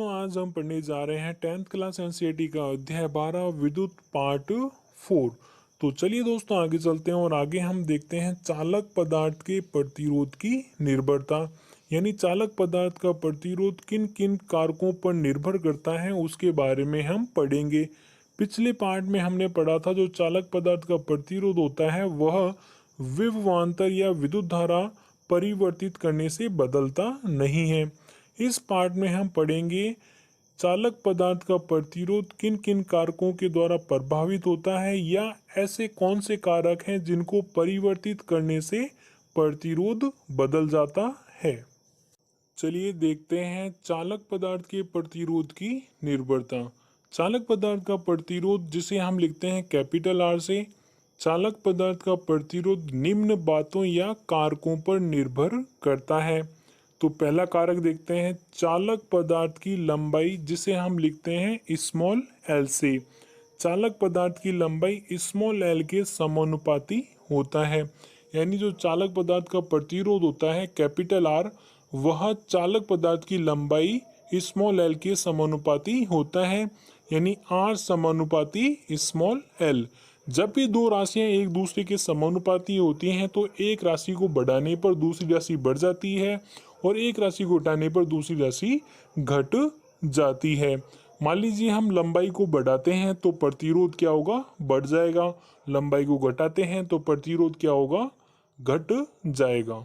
दोस्तों आज हम पढ़ने जा रहे हैं 10th क्लास एनसीईआरटी का अध्याय 12 विद्युत पार्ट 4। तो चलिए दोस्तों आगे चलते हैं और आगे हम देखते हैं चालक पदार्थ के प्रतिरोध की निर्भरता, यानी चालक पदार्थ का प्रतिरोध किन किन कारकों पर निर्भर करता है उसके बारे में हम पढ़ेंगे। पिछले पार्ट में हमने पढ़ा था जो चालक पदार्थ का प्रतिरोध होता है वह विभवांतर या विद्युत धारा परिवर्तित करने से बदलता नहीं है। इस पार्ट में हम पढ़ेंगे चालक पदार्थ का प्रतिरोध किन किन कारकों के द्वारा प्रभावित होता है या ऐसे कौन से कारक हैं जिनको परिवर्तित करने से प्रतिरोध बदल जाता है। चलिए देखते हैं चालक पदार्थ के प्रतिरोध की निर्भरता। चालक पदार्थ का प्रतिरोध जिसे हम लिखते हैं कैपिटल आर से, चालक पदार्थ का प्रतिरोध निम्न बातों या कारकों पर निर्भर करता है। तो पहला कारक देखते हैं चालक पदार्थ की लंबाई जिसे हम लिखते हैं स्मॉल एल से। चालक पदार्थ की लंबाई स्मॉल एल के समानुपाती होता है, यानी जो चालक पदार्थ का प्रतिरोध होता है कैपिटल आर वह चालक पदार्थ की लंबाई स्मॉल एल के समानुपाती होता है, यानी आर समानुपाती स्मॉल एल। जब भी दो राशियां एक दूसरे के समानुपाती होती हैं तो एक राशि को बढ़ाने पर दूसरी राशि बढ़ जाती है और एक राशि को घटाने पर दूसरी राशि घट जाती है। मान लीजिए हम लंबाई को बढ़ाते हैं तो प्रतिरोध क्या होगा, बढ़ जाएगा। लंबाई को घटाते हैं तो प्रतिरोध क्या होगा, घट जाएगा।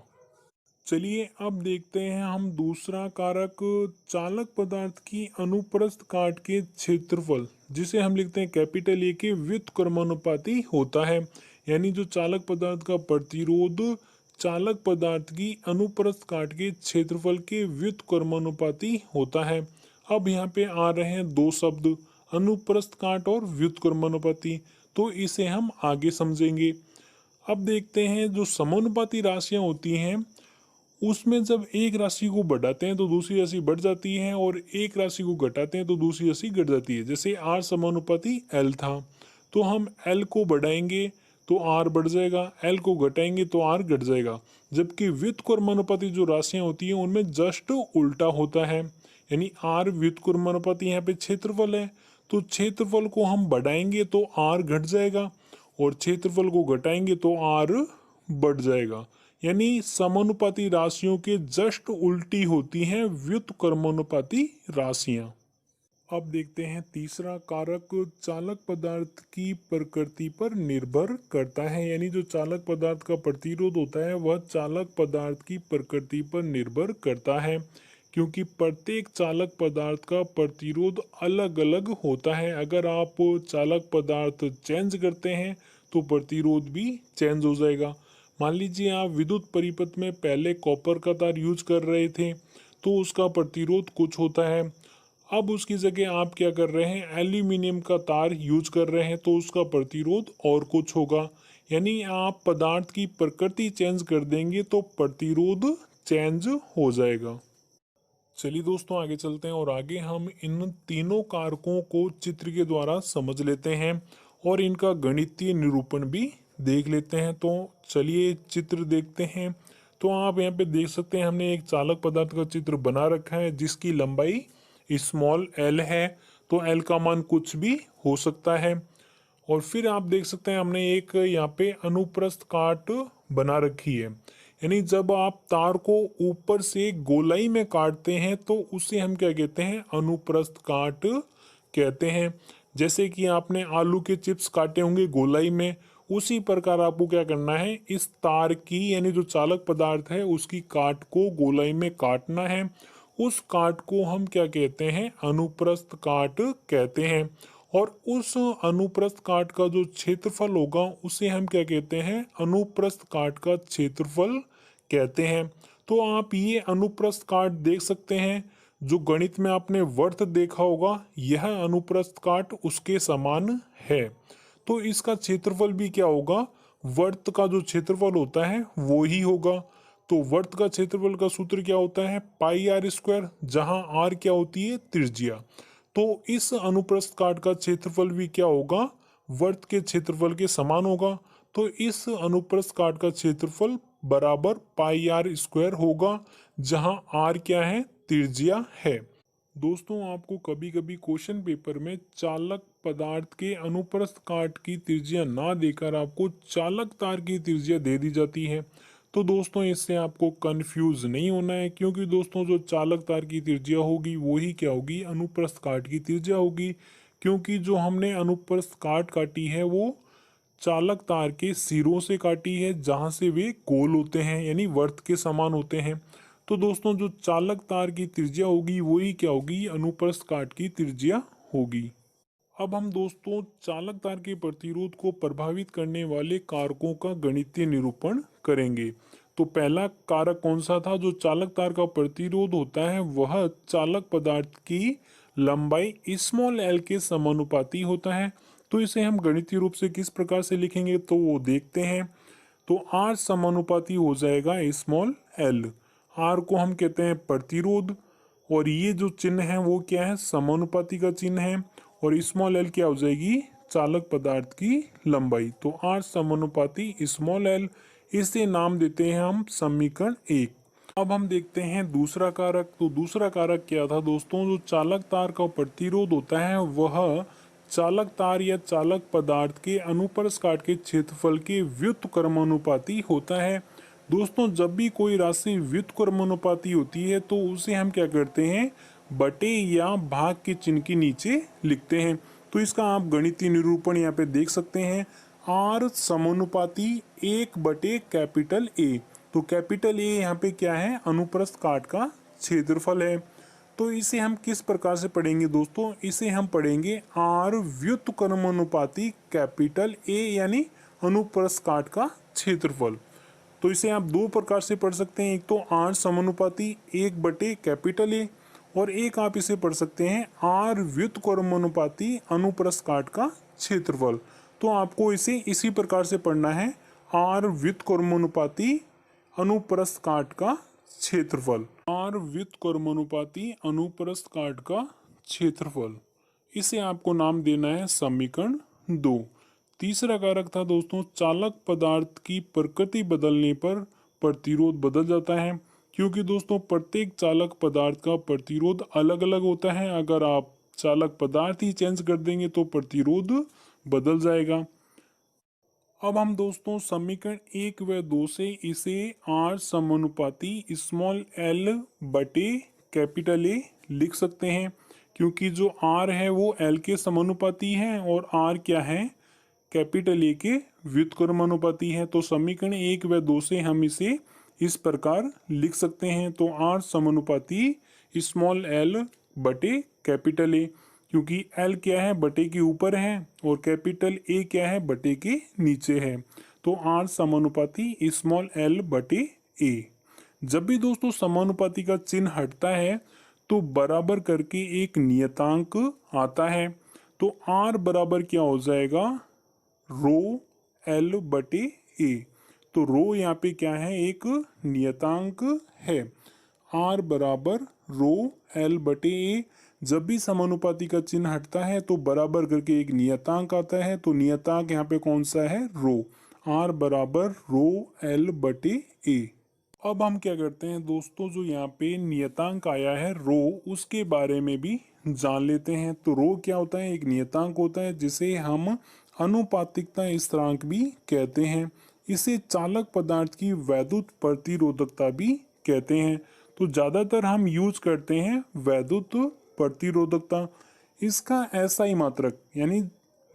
चलिए अब देखते हैं हम दूसरा कारक चालक पदार्थ की अनुप्रस्थ काट के क्षेत्रफल जिसे हम लिखते हैं कैपिटल ए के व्युत्क्रमानुपाती होता है, यानी जो चालक पदार्थ का प्रतिरोध चालक पदार्थ की अनुप्रस्थ काट के क्षेत्रफल के व्युत्क्रमानुपाती होता है। अब यहाँ पे आ रहे हैं दो शब्द अनुप्रस्थ काट और व्युत्क्रमानुपाती, तो इसे हम आगे समझेंगे। अब देखते हैं जो समानुपाती राशियां होती हैं उसमें जब एक राशि को बढ़ाते हैं तो दूसरी राशि बढ़ जाती है और एक राशि को घटाते हैं तो दूसरी राशि घट जाती है। जैसे आर समानुपाती एल था तो हम एल को बढ़ाएंगे तो आर बढ़ जाएगा, एल को घटाएंगे तो आर घट जाएगा। जबकि व्युत्क्रमानुपाती जो राशियां होती हैं उनमें जस्ट उल्टा होता है, यानी आर व्युत्क्रमानुपाती यहाँ पे क्षेत्रफल है तो क्षेत्रफल को हम बढ़ाएंगे तो आर घट जाएगा और क्षेत्रफल को घटाएंगे तो आर बढ़ जाएगा, यानी समानुपाती राशियों के जस्ट उल्टी होती हैं व्युत्क्रमानुपाती राशियां। अब देखते हैं तीसरा कारक चालक पदार्थ की प्रकृति पर निर्भर करता है, यानी जो चालक पदार्थ का प्रतिरोध होता है वह चालक पदार्थ की प्रकृति पर निर्भर करता है, क्योंकि प्रत्येक चालक पदार्थ का प्रतिरोध अलग अलग होता है। अगर आप चालक पदार्थ चेंज करते हैं तो प्रतिरोध भी चेंज हो जाएगा। मान लीजिए आप विद्युत परिपथ में पहले कॉपर का तार यूज कर रहे थे तो उसका प्रतिरोध कुछ होता है, अब उसकी जगह आप क्या कर रहे हैं एल्यूमिनियम का तार यूज कर रहे हैं तो उसका प्रतिरोध और कुछ होगा। यानी आप पदार्थ की प्रकृति चेंज कर देंगे तो प्रतिरोध चेंज हो जाएगा। चलिए दोस्तों आगे चलते हैं और आगे हम इन तीनों कारकों को चित्र के द्वारा समझ लेते हैं और इनका गणितीय निरूपण भी देख लेते हैं। तो चलिए चित्र देखते हैं। तो आप यहाँ पे देख सकते हैं हमने एक चालक पदार्थ का चित्र बना रखा है जिसकी लंबाई स्मॉल एल है, तो एल का मान कुछ भी हो सकता है। और फिर आप देख सकते हैं हमने एक यहाँ पे अनुप्रस्थ काट बना रखी है, यानी जब आप तार को ऊपर से गोलाई में काटते हैं तो उसे हम क्या कहते हैं, अनुप्रस्थ काट कहते हैं। जैसे कि आपने आलू के चिप्स काटे होंगे गोलाई में, उसी प्रकार आपको क्या करना है, इस तार की यानी जो चालक पदार्थ है उसकी काट को गोलाई में काटना है। उस काट को हम क्या कहते हैं, अनुप्रस्थ काट कहते हैं। और उस अनुप्रस्थ काट का जो क्षेत्रफल होगा उसे हम क्या कहते हैं, अनुप्रस्थ काट का क्षेत्रफल कहते हैं। तो आप ये अनुप्रस्थ काट देख सकते हैं, जो गणित में आपने वर्त देखा होगा यह अनुप्रस्थ काट उसके समान है। तो इसका क्षेत्रफल भी क्या होगा, वर्त का जो क्षेत्रफल होता है वो ही होगा। तो वर्त का क्षेत्रफल का सूत्र क्या होता है, पाई आर स्क्वायर, जहां आर क्या होती है, त्रिज्या। तो इस अनुप्रस्थ काट का क्षेत्रफल भी क्या होगा, वर्त के क्षेत्रफल के समान होगा। तो इस अनुप्रस्थ काट का क्षेत्रफल बराबर पाई आर स्क्वायर होगा, जहां आर क्या है, त्रिज्या है। दोस्तों आपको कभी कभी क्वेश्चन पेपर में चालक पदार्थ के अनुप्रस्थ काट की त्रिज्या ना देकर आपको चालक तार की त्रिज्या दे दी जाती है। तो दोस्तों इससे आपको कंफ्यूज नहीं होना है, क्योंकि दोस्तों जो चालक तार की त्रिज्या होगी वही क्या होगी, अनुप्रस्थ काट की त्रिज्या होगी। क्योंकि जो हमने अनुप्रस्थ काट काटी है वो चालक तार के सिरों से काटी है, जहां से वे गोल होते हैं यानी वर्त के समान होते हैं। तो दोस्तों जो चालक तार की त्रिज्या होगी वही क्या होगी, अनुप्रस्थ काट की त्रिज्या होगी। अब हम दोस्तों चालक तार के प्रतिरोध को प्रभावित करने वाले कारकों का गणितीय निरूपण करेंगे। तो पहला कारक कौन सा था, जो चालक तार का प्रतिरोध होता है वह चालक पदार्थ की लंबाई स्मॉल एल के समानुपाती होता है। तो इसे हम गणितीय रूप से किस प्रकार से लिखेंगे तो वो देखते हैं। तो आर समानुपाती हो जाएगा स्मॉल एल। आर को हम कहते हैं प्रतिरोध, और ये जो चिन्ह है वो क्या है, समानुपाती का चिन्ह है। और स्मॉल एल क्या हो जाएगी, चालक पदार्थ की लंबाई। तो आर समानुपाती स्मॉल एल, इसे नाम देते हैं हम समीकरण 1। अब हम देखते हैं दूसरा कारक। तो दूसरा कारक क्या था दोस्तों, जो चालक तार का प्रतिरोध होता है वह चालक तार या चालक पदार्थ के अनुप्रस्थ काट के क्षेत्रफल के व्युत्क्रमानुपाती होता है। दोस्तों जब भी कोई राशि व्युत्क्रमानुपाती होती है तो उसे हम क्या करते हैं, बटे या भाग के चिन्ह के नीचे लिखते हैं। तो इसका आप गणितीय निरूपण यहाँ पे देख सकते हैं, आर समानुपाती 1/कैपिटल ए। तो कैपिटल ए यहाँ पे क्या है, अनुप्रस्थ काट का क्षेत्रफल है। तो इसे हम किस प्रकार से पढ़ेंगे दोस्तों, इसे हम पढ़ेंगे आर व्युत्क्रमानुपाती कैपिटल ए यानी अनुप्रस्थ काट का क्षेत्रफल। तो इसे आप दो प्रकार से पढ़ सकते हैं, एक तो आर समानुपाती 1/कैपिटल ए, और एक आप इसे पढ़ सकते हैं आर व्युत्क्रमानुपाती अनुप्रस्थ काट का क्षेत्रफल। तो आपको इसे इसी प्रकार से पढ़ना है, आर व्युत्क्रमानुपाती अनुप्रस्थ काट का क्षेत्रफल। आर व्युत्क्रमानुपाती अनुप्रस्थ काट का क्षेत्रफल, इसे आपको नाम देना है समीकरण 2। तीसरा कारक था दोस्तों, चालक पदार्थ की प्रकृति बदलने पर प्रतिरोध बदल जाता है। क्योंकि दोस्तों प्रत्येक चालक पदार्थ का प्रतिरोध अलग अलग होता है, अगर आप चालक पदार्थ ही चेंज कर देंगे तो प्रतिरोध बदल जाएगा। अब हम दोस्तों समीकरण 1 व 2 से इसे आर समानुपाती स्मॉल एल बटे कैपिटल ए लिख सकते हैं। क्योंकि जो आर है वो एल के समानुपाती है और आर क्या है, कैपिटल ए के व्युत्क्रमानुपाती है। तो समीकरण 1 व 2 से हम इसे इस प्रकार लिख सकते हैं। तो आर समानुपाती स्मॉल एल बटे कैपिटल ए, क्योंकि एल क्या है, बटे के ऊपर है, और कैपिटल ए क्या है, बटे के नीचे है। तो आर समानुपाती स्मॉल एल बटे ए। जब भी दोस्तों समानुपाती का चिन्ह हटता है तो बराबर करके एक नियतांक आता है। तो आर बराबर क्या हो जाएगा, रो एल बटे ए। तो रो यहाँ पे क्या है, एक नियतांक है। आर बराबर रो एल बटे ए। जब भी समानुपाती का चिन्ह हटता है तो बराबर करके एक नियतांक आता है। तो नियतांक यहाँ पे कौन सा है, रो। आर बराबर रो एल बटे ए। अब हम क्या करते हैं दोस्तों, जो यहाँ पे नियतांक आया है रो, उसके बारे में भी जान लेते हैं। तो रो क्या होता है, एक नियतांक होता है जिसे हम अनुपातिकता स्थिरांक भी कहते हैं। इसे चालक पदार्थ की वैद्युत प्रतिरोधकता भी कहते हैं। तो ज़्यादातर हम यूज करते हैं वैद्युत प्रतिरोधकता। इसका एसआई मात्रक यानी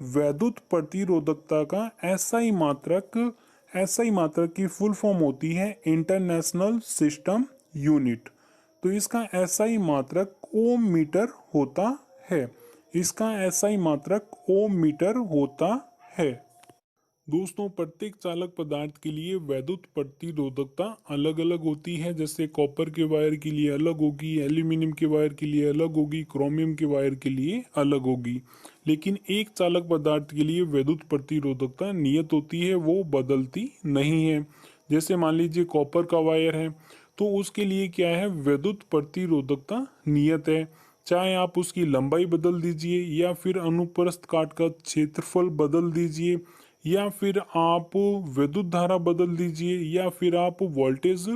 वैद्युत प्रतिरोधकता का एसआई मात्रक की फुल फॉर्म होती है इंटरनेशनल सिस्टम यूनिट। तो इसका एसआई मात्रक ओम मीटर होता है। इसका एसआई मात्रक ओम मीटर होता है। दोस्तों प्रत्येक चालक पदार्थ के लिए वैद्युत प्रतिरोधकता अलग अलग होती है। जैसे कॉपर के वायर के लिए अलग होगी, एल्यूमिनियम के वायर के लिए अलग होगी, क्रोमियम के वायर के लिए अलग होगी। लेकिन एक चालक पदार्थ के लिए वैद्युत प्रतिरोधकता नियत होती है, वो बदलती नहीं है। जैसे मान लीजिए कॉपर का वायर है तो उसके लिए क्या है, वैद्युत प्रतिरोधकता नियत है। चाहे आप उसकी लंबाई बदल दीजिए या फिर अनुप्रस्थ काट का क्षेत्रफल बदल दीजिए, या फिर आप विद्युत धारा बदल दीजिए, या फिर आप वोल्टेज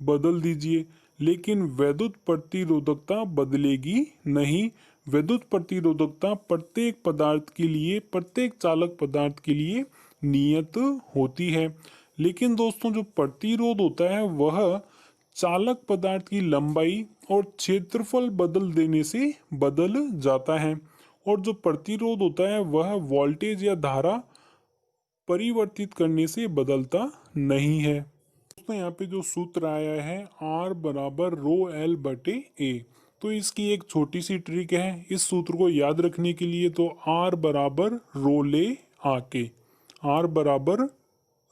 बदल दीजिए, लेकिन विद्युत प्रतिरोधकता बदलेगी नहीं। विद्युत प्रतिरोधकता प्रत्येक पदार्थ के लिए, प्रत्येक चालक पदार्थ के लिए नियत होती है। लेकिन दोस्तों जो प्रतिरोध होता है वह चालक पदार्थ की लंबाई और क्षेत्रफल बदल देने से बदल जाता है। और जो प्रतिरोध होता है वह वोल्टेज या धारा परिवर्तित करने से बदलता नहीं है। दोस्तों यहाँ पे जो सूत्र आया है R बराबर रो एल बटे ए, तो इसकी एक छोटी सी ट्रिक है इस सूत्र को याद रखने के लिए। तो R बराबर रोले आके, R बराबर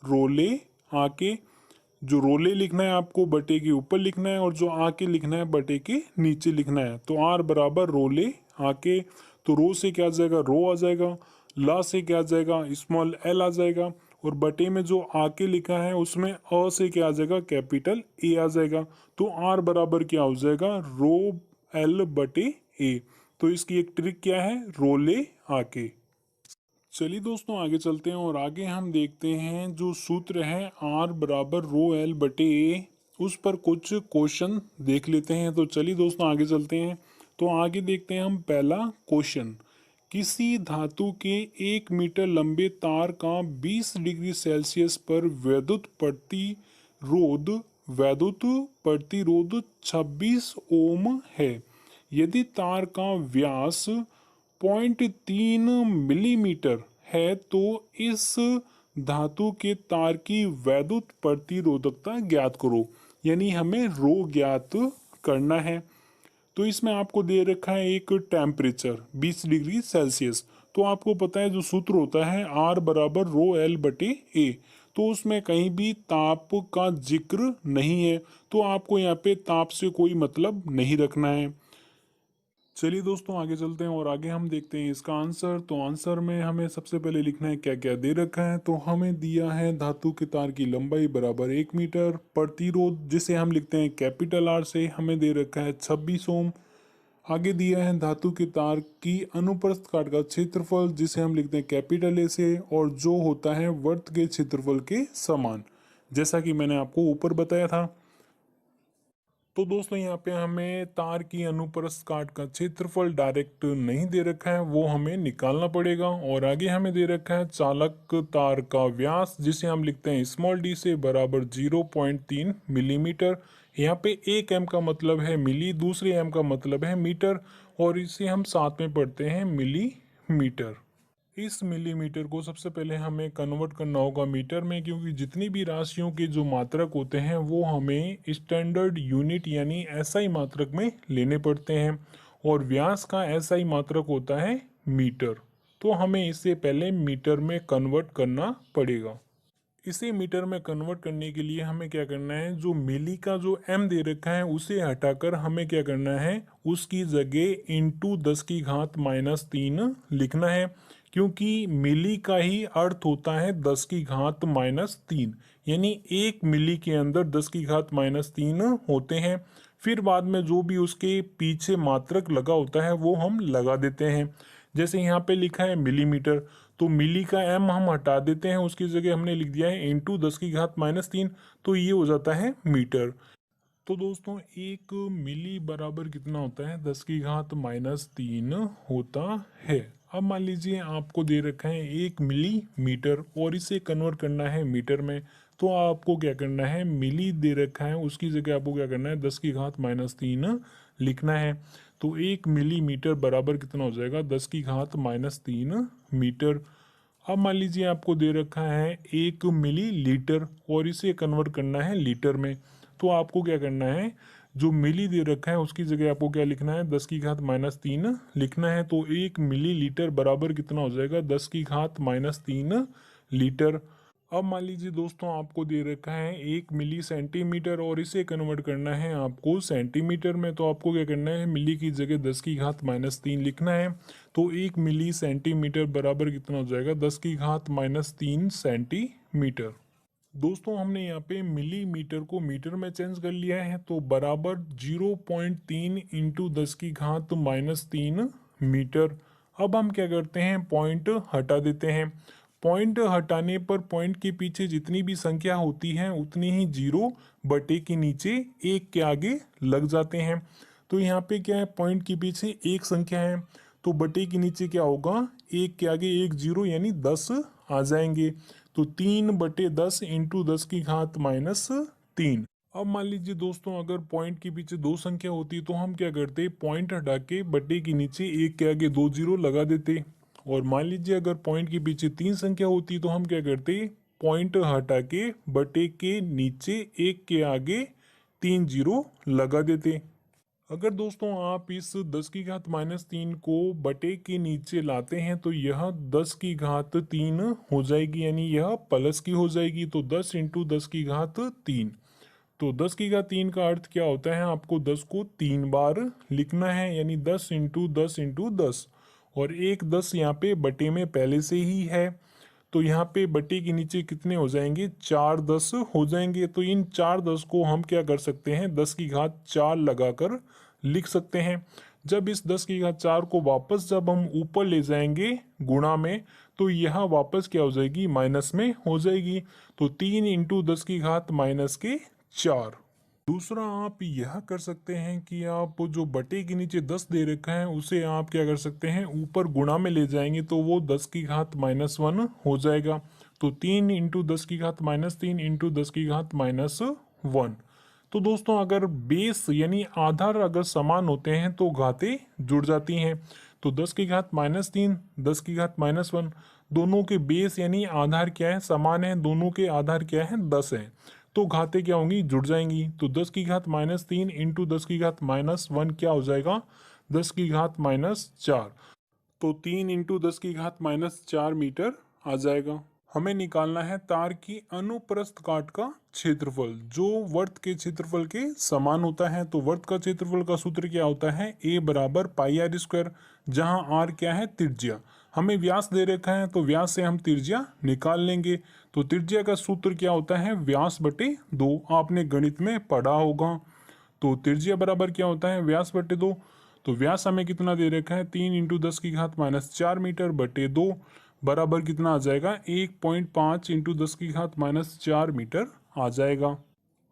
रोले आके, जो रोले लिखना है आपको बटे के ऊपर लिखना है और जो आके लिखना है बटे के नीचे लिखना है। तो R बराबर रोले आके, तो रो से क्या आ जाएगा, रो आ जाएगा, ला से क्या आ जाएगा, स्मॉल एल आ जाएगा, और बटे में जो आके लिखा है उसमें अ से क्या आ जाएगा, कैपिटल ए आ जाएगा। तो आर बराबर क्या हो जाएगा, रो एल बटे ए। तो इसकी एक ट्रिक क्या है, रोले आके। चलिए दोस्तों आगे चलते हैं और आगे हम देखते हैं जो सूत्र है आर बराबर रो एल बटे ए, उस पर कुछ क्वेश्चन देख लेते हैं। तो चलिए दोस्तों आगे चलते हैं। तो आगे देखते हैं हम पहला क्वेश्चन, किसी धातु के 1 मीटर लंबे तार का 20 डिग्री सेल्सियस पर वैद्युत प्रतिरोध 26 ओम है। यदि तार का व्यास 0.3 मिलीमीटर है तो इस धातु के तार की वैद्युत प्रतिरोधकता ज्ञात करो। यानी हमें रो ज्ञात करना है। तो इसमें आपको दे रखा है एक टेम्परेचर 20 डिग्री सेल्सियस। तो आपको पता है जो सूत्र होता है R बराबर रो एल बटे ए, तो उसमें कहीं भी ताप का जिक्र नहीं है। तो आपको यहाँ पे ताप से कोई मतलब नहीं रखना है। चलिए दोस्तों आगे चलते हैं और आगे हम देखते हैं इसका आंसर। तो आंसर में हमें सबसे पहले लिखना है क्या क्या दे रखा है। तो हमें दिया है धातु के तार की लंबाई बराबर 1 मीटर, प्रतिरोध जिसे हम लिखते हैं कैपिटल आर से हमें दे रखा है 26 ओम। आगे दिया है धातु के तार की अनुप्रस्थ काट का क्षेत्रफल जिसे हम लिखते हैं कैपिटल ए से, और जो होता है वर्त के क्षेत्रफल के समान, जैसा कि मैंने आपको ऊपर बताया था। तो दोस्तों यहाँ पे हमें तार की अनुप्रस्थ काट का क्षेत्रफल डायरेक्ट नहीं दे रखा है, वो हमें निकालना पड़ेगा। और आगे हमें दे रखा है चालक तार का व्यास जिसे हम लिखते हैं स्मॉल डी से बराबर 0.3 मिलीमीटर। यहाँ पे एक एम का मतलब है मिली, दूसरे एम का मतलब है मीटर, और इसे हम साथ में पढ़ते हैं मिलीमीटर। इस मिलीमीटर को सबसे पहले हमें कन्वर्ट करना होगा मीटर में, क्योंकि जितनी भी राशियों के जो मात्रक होते हैं वो हमें स्टैंडर्ड यूनिट यानी एसआई मात्रक में लेने पड़ते हैं, और व्यास का एसआई मात्रक होता है मीटर। तो हमें इसे पहले मीटर में कन्वर्ट करना पड़ेगा। इसे मीटर में कन्वर्ट करने के लिए हमें क्या करना है, जो मिली का जो एम दे रखा है उसे हटाकर हमें क्या करना है, उसकी जगह इंटू 10⁻³ लिखना है, क्योंकि मिली का ही अर्थ होता है 10⁻³ यानी 1 मिली के अंदर 10⁻³ होते हैं। फिर बाद में जो भी उसके पीछे मात्रक लगा होता है वो हम लगा देते हैं। जैसे यहाँ पे लिखा है मिलीमीटर, तो मिली का एम हम हटा देते हैं, उसकी जगह हमने लिख दिया है इंटू 10⁻³, तो ये हो जाता है मीटर। तो दोस्तों 1 मिली बराबर कितना होता है, 10⁻³ होता है। अब मान लीजिए आपको दे रखा है 1 मिलीमीटर और इसे कन्वर्ट करना है मीटर में। तो आपको क्या करना है, मिली दे रखा है उसकी जगह आपको क्या करना है 10⁻³ लिखना है। तो 1 मिलीमीटर बराबर कितना हो जाएगा, 10⁻³ मीटर। अब मान लीजिए आपको दे रखा है 1 मिलीलीटर और इसे कन्वर्ट करना है लीटर में। तो आपको क्या करना है, जो मिली दे रखा है उसकी जगह आपको क्या लिखना है, 10⁻³ लिखना है। तो 1 मिलीलीटर बराबर कितना हो जाएगा, 10⁻³ लीटर। अब मान लीजिए दोस्तों आपको दे रखा है 1 मिली सेंटीमीटर और इसे कन्वर्ट करना है आपको सेंटीमीटर में। तो आपको क्या करना है, मिली की जगह 10⁻³ लिखना है। तो 1 मिली सेंटीमीटर बराबर कितना हो जाएगा, 10⁻³ सेंटीमीटर। दोस्तों हमने यहाँ पे मिलीमीटर को मीटर में चेंज कर लिया है, तो बराबर 0.3 इंटू 10⁻³ मीटर। अब हम क्या करते हैं, पॉइंट हटा देते हैं। पॉइंट हटाने पर पॉइंट के पीछे जितनी भी संख्या होती है उतनी ही जीरो बटे के नीचे एक के आगे लग जाते हैं। तो यहाँ पे क्या है, पॉइंट के पीछे एक संख्या है तो बटे के नीचे क्या होगा, एक के आगे एक जीरो यानी 10 आ जाएंगे। तो 3/10 इंटू 10⁻³ अब मान लीजिए दोस्तों, अगर पॉइंट के पीछे दो संख्या होती तो हम क्या करते, पॉइंट हटा के बटे के नीचे एक के आगे दो जीरो लगा देते। और मान लीजिए अगर पॉइंट के पीछे तीन संख्या होती तो हम क्या करते, पॉइंट हटा के बटे के नीचे एक के आगे तीन जीरो लगा देते। अगर दोस्तों आप इस 10⁻³ को बटे के नीचे लाते हैं तो यह 10⁻³ हो जाएगी, यानी यह प्लस की हो जाएगी। तो 10 इंटू 10⁻³ तो 10⁻³ का अर्थ क्या होता है, आपको 10 को 3 बार लिखना है, यानी 10 इंटू 10 इंटू 10। और एक 10 यहाँ पे बटे में पहले से ही है, तो यहाँ पे बटे के नीचे कितने हो जाएंगे, 4 10 हो जाएंगे। तो इन 4 10 को हम क्या कर सकते हैं, 10⁻4 लगाकर लिख सकते हैं। जब इस 10⁻4 को वापस जब हम ऊपर ले जाएंगे गुणा में, तो यह वापस क्या हो जाएगी, माइनस में हो जाएगी। तो 3 इंटू 10⁻⁻4। दूसरा आप यह कर सकते हैं कि आप जो बटे के नीचे 10 दे रखा है उसे आप क्या कर सकते हैं, ऊपर गुणा में ले जाएंगे तो वो 10⁻⁻1 हो जाएगा। तो 3 इंटू 10⁻³ इंटू 10⁻1। तो दोस्तों अगर बेस यानी आधार अगर समान होते हैं तो घातें जुड़ जाती हैं। तो 10⁻³ 10⁻1 दोनों के बेस यानी आधार क्या है, समान है, दोनों के आधार क्या है, 10 है। तो घातें क्या होंगी, जुड़ जाएंगी। तो 10⁻³ इंटू 10⁻1 क्या हो जाएगा, 10⁻⁻4। तो 3 इंटू 10⁻⁻4 मीटर आ जाएगा। हमें निकालना है तार की अनुप्रस्थ काट का क्षेत्रफल जो वर्त के क्षेत्रफल के समान होता है। तो वर्त का क्षेत्रफल का सूत्र क्या होता है, a बराबर πr², जहां r क्या है, त्रिज्या। हमें व्यास दे रखा है तो व्यास से हम त्रिज्या निकाल लेंगे। तो त्रिज्या का सूत्र क्या होता है, व्यास बटे 2, आपने गणित में पढ़ा होगा। तो त्रिज्या बराबर क्या होता है, व्यास बटे 2। तो व्यास हमें कितना दे रखा है, 3 इंटू 10⁻⁻4 मीटर बटे 2 बराबर कितना आ जाएगा, 1.5 इंटू 10⁻⁻4 मीटर आ जाएगा।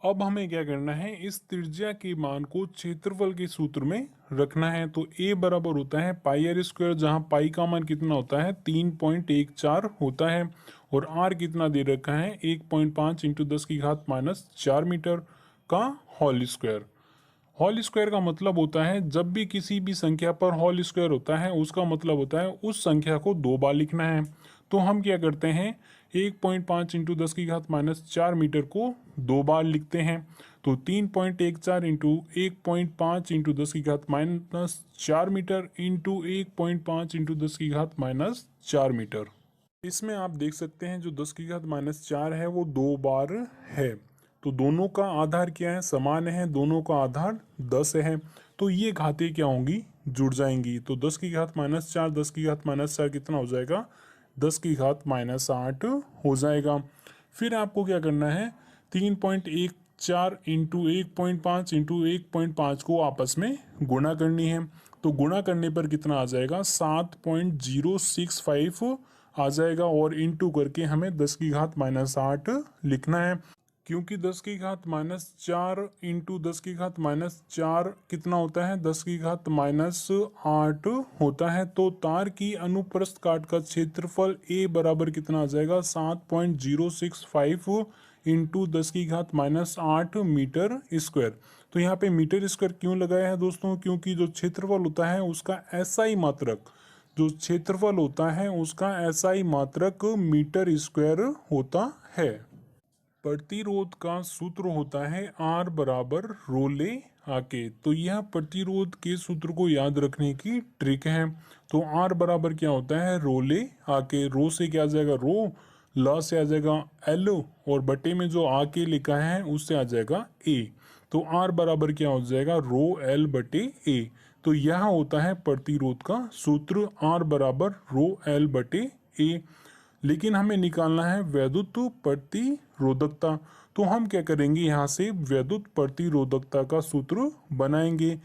अब हमें क्या करना है, इस त्रिज्या के मान को क्षेत्रफल के सूत्र में रखना है। तो a बराबर होता है πr², जहां पाई का मान कितना होता है, 3.14 होता है। और r कितना दे रखा है, 1.5 इंटू 10⁻⁻4 मीटर का होल स्क्वायर। होल स्क्वायर का मतलब होता है जब भी किसी भी संख्या पर होल स्क्वायर होता है उसका मतलब होता है उस संख्या को दो बार लिखना है। तो हम क्या करते हैं, 1.5 इंटू 10⁻⁻4 मीटर को दो बार लिखते हैं। तो 3.14 into 1.5 into 10⁻⁻4 metre into 1.5 into 10⁻⁻4 metre. इसमें आप देख सकते हैं जो 10⁻⁻4 है वो दो बार है। तो दोनों का आधार क्या है, समान है, दोनों का आधार 10 है। तो ये घातें क्या होंगी, जुड़ जाएंगी। तो 10⁻⁻4 10⁻⁻4 कितना हो जाएगा, 10⁻⁻8 हो जाएगा। फिर आपको क्या करना है, 3.14 इंटू 1.5 इंटू 1.5 को आपस में गुणा करनी है। तो गुणा करने पर कितना आ जाएगा, 7.065 आ जाएगा। और इंटू करके हमें 10⁻⁻8 लिखना है, क्योंकि 10⁻⁻4 इंटू 10⁻⁻4 कितना होता है, 10⁻⁻8 होता है। तो तार की अनुप्रस्थ काट का क्षेत्रफल a बराबर कितना आ जाएगा, 7.065 इंटू 10⁻⁸ मीटर स्क्वायर। तो यहाँ पे मीटर स्क्वायर क्यों लगाया है दोस्तों, क्योंकि जो क्षेत्रफल होता है उसका SI मात्रक, जो क्षेत्रफल होता है उसका SI मात्रक मीटर स्क्वायर होता है। प्रतिरोध का सूत्र होता है R बराबर रो ले आके। तो यह प्रतिरोध के सूत्र को याद रखने की ट्रिक है। तो R बराबर क्या होता है, रो ले आके। रो से क्या आ जाएगा, रो, ला से आ जाएगा L, और बटे में जो आके लिखा है उससे आ जाएगा A। तो R बराबर क्या हो जाएगा, रो L बटे A। तो यह होता है प्रतिरोध का सूत्र, R बराबर रो L बटे A। लेकिन हमें निकालना है वैद्युत प्रतिरोधकता। तो हम क्या करेंगे, यहाँ से वैद्युत प्रतिरोधकता का सूत्र बनाएंगे।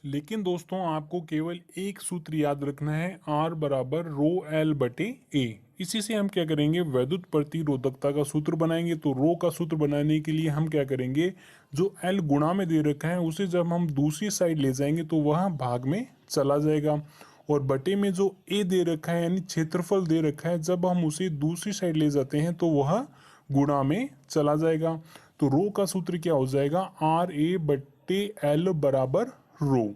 लेकिन दोस्तों आपको केवल एक सूत्र याद रखना है, R बराबर रो एल बटे ए। इसी से हम क्या करेंगे, वैद्युत प्रतिरोधकता का सूत्र बनाएंगे। तो रो का सूत्र बनाने के लिए हम क्या करेंगे, जो एल गुणा में दे रखा है उसे जब हम दूसरी साइड ले जाएंगे तो वह भाग में चला जाएगा, और बटे में जो ए दे रखा है यानी क्षेत्रफल दे रखा है, जब हम उसे दूसरी साइड ले जाते हैं तो वह गुणा में चला जाएगा। तो रो का सूत्र क्या हो जाएगा, आर ए बटे एल बराबर रो।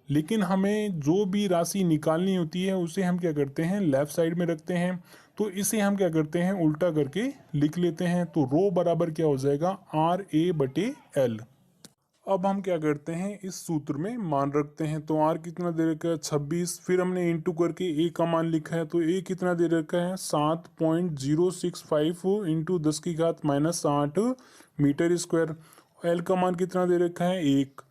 लेकिन हमें जो भी राशि निकालनी होती है उसे हम क्या करते हैं, लेफ्ट साइड में रखते हैं। तो इसे हम क्या करते हैं, उल्टा करके लिख लेते हैं। तो रो बराबर क्या हो जाएगा, आर ए बटे एल। अब हम क्या करते हैं, इस सूत्र में मान रखते हैं। तो आर कितना दे रखा है, 26। फिर हमने इंटू करके ए का मान लिखा है। तो ए कितना दे रखा है, 7.065 इंटू 10⁻⁻8 मीटर स्क्वायर। एल का मान कितना दे रखा है, 1।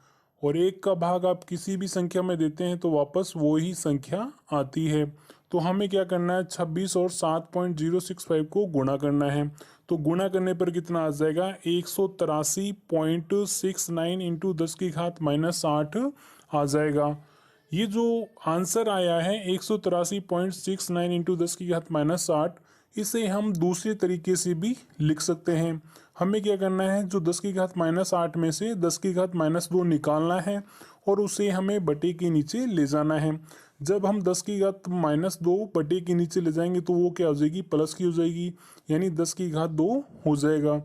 और 1 का भाग आप किसी भी संख्या में देते हैं तो वापस वो ही संख्या आती है। तो हमें क्या करना है, 26 और 7.065 को गुणा करना है। तो गुणा करने पर कितना आ जाएगा, 183.69 इंटू 10⁻⁻8 आ जाएगा। ये जो आंसर आया है 183.69 इंटू 10⁻⁻8, इसे हम दूसरे तरीके से भी लिख सकते हैं। हमें क्या करना है, जो 10⁻⁻8 में से 10⁻2 निकालना है और उसे हमें बटे के नीचे ले जाना है। जब हम 10⁻2 बटे के नीचे ले जाएंगे तो वो क्या हो जाएगी, प्लस की हो जाएगी, यानी 10⁻2 हो जाएगा।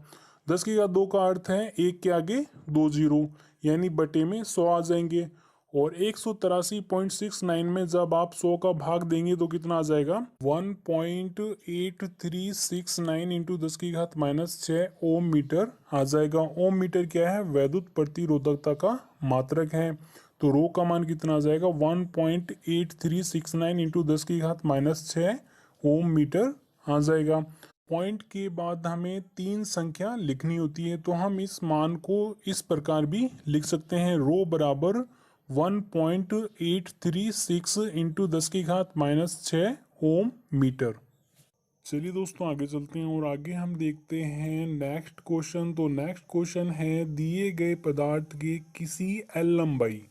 10⁻2 का अर्थ है एक के आगे 2 जीरो, यानी बटे में 100 आ जाएंगे। और 183.69 में जब आप 100 का भाग देंगे तो कितना आ जाएगा, 1.8369 इंटू 10⁻6 ओम मीटर आ जाएगा। ओम मीटर क्या है, वैद्युत प्रतिरोधकता का मात्रक है। तो रो का मान कितना आ जाएगा, 1.8369 इंटू 10⁻6 ओम मीटर आ जाएगा। पॉइंट के बाद हमें 3 संख्या लिखनी होती है, तो हम इस मान को इस प्रकार भी लिख सकते हैं, रो बराबर 1.836 इंटू 10⁻6 ओम मीटर। चलिए दोस्तों आगे चलते हैं और आगे हम देखते हैं नेक्स्ट क्वेश्चन। तो नेक्स्ट क्वेश्चन है, दिए गए पदार्थ के किसी एल लंबाई,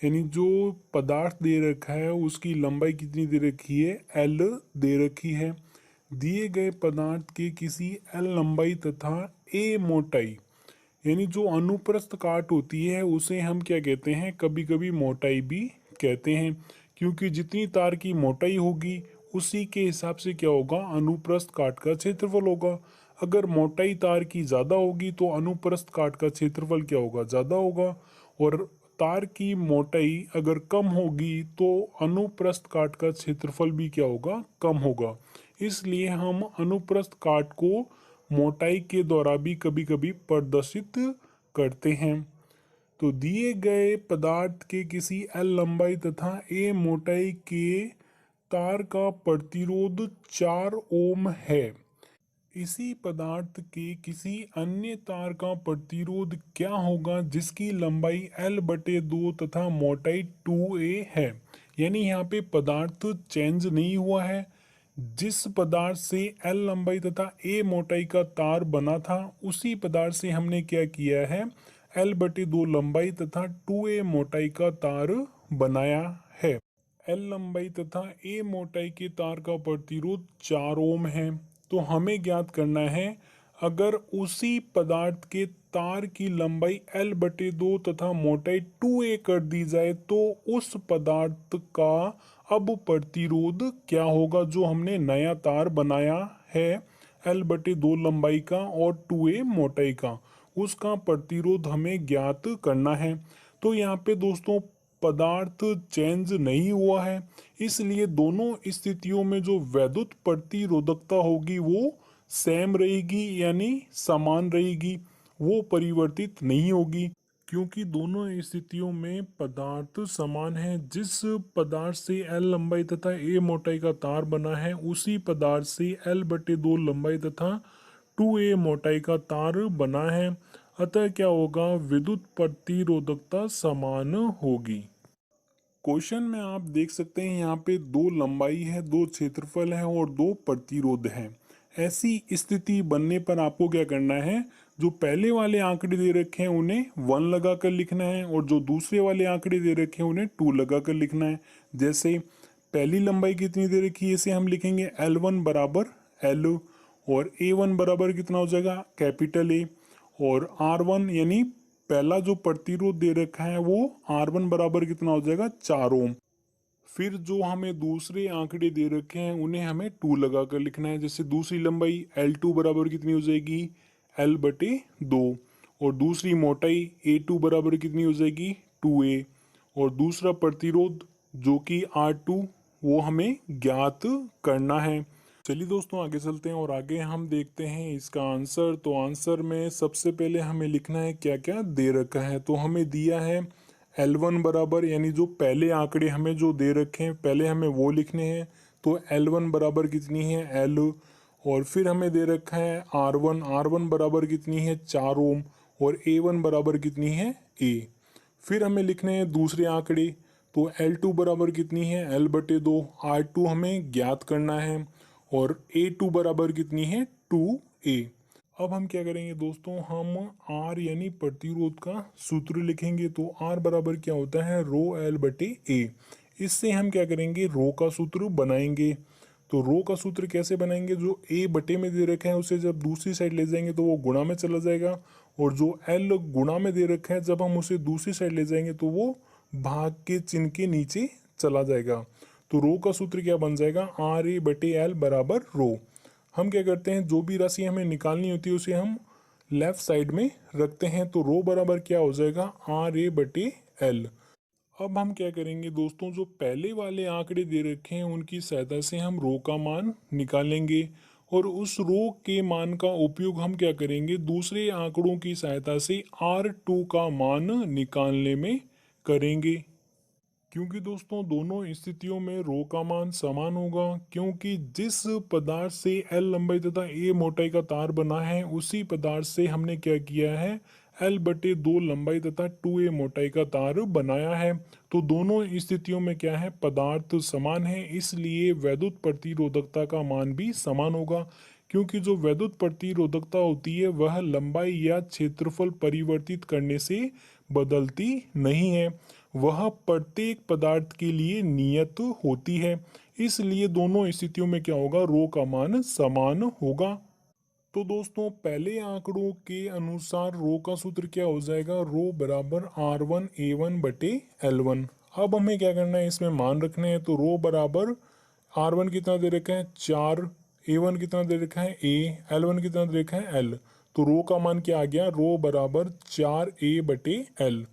यानी जो पदार्थ दे रखा है उसकी लंबाई कितनी दे रखी है, एल दे रखी है। दिए गए पदार्थ के किसी एल लंबाई तथा ए मोटाई, यानी जो अनुप्रस्थ काट होती है उसे हम क्या कहते हैं, कभी कभी मोटाई भी कहते हैं, क्योंकि जितनी तार की मोटाई होगी उसी के हिसाब से क्या होगा, अनुप्रस्थ काट का क्षेत्रफल होगा। अगर मोटाई तार की ज़्यादा होगी तो अनुप्रस्थ काट का क्षेत्रफल क्या होगा, ज़्यादा होगा। और तार की मोटाई अगर कम होगी तो अनुप्रस्थ काट का क्षेत्रफल भी क्या होगा, कम होगा। इसलिए हम अनुप्रस्थ काट को मोटाई के द्वारा भी कभी कभी प्रदर्शित करते हैं। तो दिए गए पदार्थ के किसी एल लंबाई तथा ए मोटाई के तार का प्रतिरोध 4 ओम है। इसी पदार्थ के किसी अन्य तार का प्रतिरोध क्या होगा जिसकी लंबाई L/2 तथा मोटाई 2a है। यानी यहाँ पे पदार्थ चेंज नहीं हुआ है। जिस पदार्थ से L लंबाई तथा a मोटाई का तार बना था उसी पदार्थ से हमने क्या किया है, L/2 लंबाई तथा 2a मोटाई का तार बनाया है। L लंबाई तथा a मोटाई के तार का प्रतिरोध 4 ओम है। तो हमें ज्ञात करना है, अगर उसी पदार्थ के तार की लंबाई L/2 तथा मोटाई 2a कर दी जाए तो उस पदार्थ का अब प्रतिरोध क्या होगा, जो हमने नया तार बनाया है L/2 लंबाई का और 2a मोटाई का, उसका प्रतिरोध हमें ज्ञात करना है। तो यहाँ पे दोस्तों पदार्थ चेंज नहीं हुआ है, इसलिए दोनों स्थितियों में जो वैद्युत प्रतिरोधकता होगी वो सेम रहेगी, यानी समान रहेगी, वो परिवर्तित नहीं होगी। क्योंकि दोनों स्थितियों में पदार्थ समान है। जिस पदार्थ से एल लंबाई तथा ए मोटाई का तार बना है उसी पदार्थ से L/2 लंबाई तथा 2a मोटाई का तार बना है। अतः क्या होगा, विद्युत प्रतिरोधकता समान होगी। क्वेश्चन में आप देख सकते हैं यहाँ पे 2 लंबाई है, 2 क्षेत्रफल है और 2 प्रतिरोध है। ऐसी स्थिति बनने पर आपको क्या करना है, जो पहले वाले आंकड़े दे रखे हैं उन्हें 1 लगा कर लिखना है और जो दूसरे वाले आंकड़े दे रखे हैं उन्हें 2 लगा कर लिखना है। जैसे पहली लंबाई कितनी दे रखी है, इसे हम लिखेंगे L1 बराबर L, और A1 बराबर कितना हो जाएगा कैपिटल A, और R1 यानी पहला जो प्रतिरोध दे रखा है वो R1 बराबर कितना हो जाएगा 4 ओम। फिर जो हमें दूसरे आंकड़े दे रखे हैं उन्हें हमें 2 लगा कर लिखना है। जैसे दूसरी लंबाई L2 बराबर कितनी हो जाएगी L/2, और दूसरी मोटाई A2 बराबर कितनी हो जाएगी 2A, और दूसरा प्रतिरोध जो कि R2 वो हमें ज्ञात करना है। चलिए दोस्तों आगे चलते हैं और आगे हम देखते हैं इसका आंसर। तो आंसर में सबसे पहले हमें लिखना है क्या क्या दे रखा है। तो हमें दिया है L1 बराबर, यानी जो पहले आंकड़े हमें जो दे रखे हैं पहले हमें वो लिखने हैं। तो L1 बराबर कितनी है L, और फिर हमें दे रखा है R1 बराबर कितनी है 4 ओम, और A1 बराबर कितनी है A। फिर हमें लिखने हैं दूसरे आंकड़े। तो L2 बराबर कितनी है L/2, R2 हमें ज्ञात करना है, और A2 बराबर कितनी है 2A। अब हम क्या करेंगे दोस्तों, हम R यानी प्रतिरोध का सूत्र लिखेंगे। तो R बराबर क्या होता है रो L/A। इससे हम क्या करेंगे रो का सूत्र बनाएंगे। तो रो का सूत्र कैसे बनाएंगे, जो A बटे में दे रखा है उसे जब दूसरी साइड ले जाएंगे तो वो गुणा में चला जाएगा, और जो L गुणा में दे रखा है जब हम उसे दूसरी साइड ले जाएंगे तो वो भाग के चिन्ह के नीचे चला जाएगा। तो रो का सूत्र क्या बन जाएगा RA/L बराबर रो। हम क्या करते हैं, जो भी राशि हमें निकालनी होती है उसे हम लेफ्ट साइड में रखते हैं। तो रो बराबर क्या हो जाएगा RA/L। अब हम क्या करेंगे दोस्तों, जो पहले वाले आंकड़े दे रखे हैं उनकी सहायता से हम रो का मान निकालेंगे, और उस रो के मान का उपयोग हम क्या करेंगे दूसरे आंकड़ों की सहायता से R2 का मान निकालने में करेंगे। क्योंकि दोस्तों दोनों स्थितियों में रो का मान समान होगा, क्योंकि जिस पदार्थ से L लंबाई तथा A मोटाई का तार बना है उसी पदार्थ से हमने क्या किया है L/2 लंबाई तथा 2A मोटाई का तार बनाया है। तो दोनों स्थितियों में क्या है पदार्थ समान है, इसलिए वैद्युत प्रतिरोधकता का मान भी समान होगा। क्योंकि जो वैद्युत प्रतिरोधकता होती है वह लंबाई या क्षेत्रफल परिवर्तित करने से बदलती नहीं है, वह प्रत्येक पदार्थ के लिए नियत होती है। इसलिए दोनों स्थितियों में क्या होगा रो का मान समान होगा। तो दोस्तों पहले आंकड़ों के अनुसार रो का सूत्र क्या हो जाएगा, रो बराबर R1A1/L1। अब हमें क्या करना है, इसमें मान रखने हैं। तो रो बराबर R1 कितना दे रखा है 4, A1 कितना दे रखा है A, L1 कितना दे रखा है L। तो रो का मान क्या आ गया, रो बराबर 4A/L।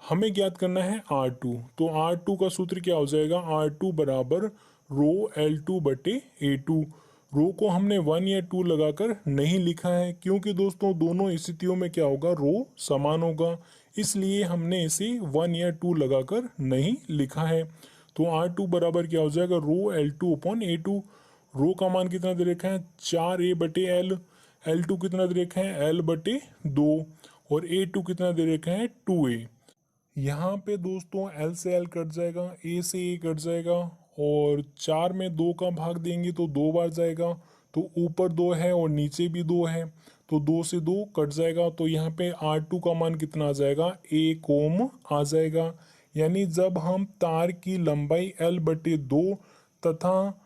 हमें ज्ञात करना है R2। तो R2 का सूत्र क्या हो जाएगा, R2 बराबर रो L2/A2। रो को हमने 1 या 2 लगाकर नहीं लिखा है, क्योंकि दोस्तों दोनों स्थितियों में क्या होगा रो समान होगा, इसलिए हमने इसे 1 या 2 लगाकर नहीं लिखा है। तो R2 बराबर क्या हो जाएगा रो L2/A2। रो का मान कितना दे रखा है 4A/L, L2 कितना दे रखा है L/2, और A2 कितना दे रखा है 2A। यहाँ पे दोस्तों L से L कट जाएगा, A से A कट जाएगा, और 4 में 2 का भाग देंगे तो 2 बार जाएगा। तो ऊपर 2 है और नीचे भी 2 है, तो 2 से 2 कट जाएगा। तो यहाँ पे R2 का मान कितना आ जाएगा 1 ओम आ जाएगा। यानी जब हम तार की लंबाई L/2 तथा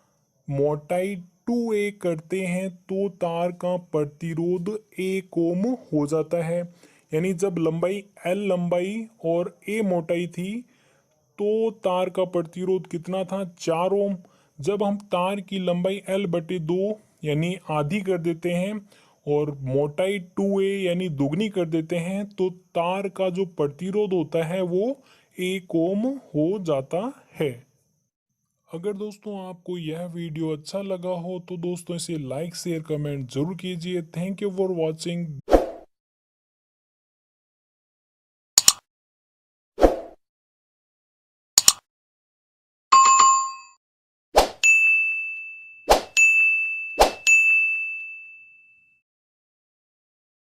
मोटाई 2A करते हैं तो तार का प्रतिरोध 1 ओम हो जाता है। यानी जब लंबाई L लंबाई और A मोटाई थी तो तार का प्रतिरोध कितना था 4 ओम। जब हम तार की लंबाई L/2 यानी आधी कर देते हैं और मोटाई 2A यानी दुगनी कर देते हैं तो तार का जो प्रतिरोध होता है वो 1 ओम हो जाता है। अगर दोस्तों आपको यह वीडियो अच्छा लगा हो तो दोस्तों इसे लाइक शेयर कमेंट जरूर कीजिए। Thank you for watching.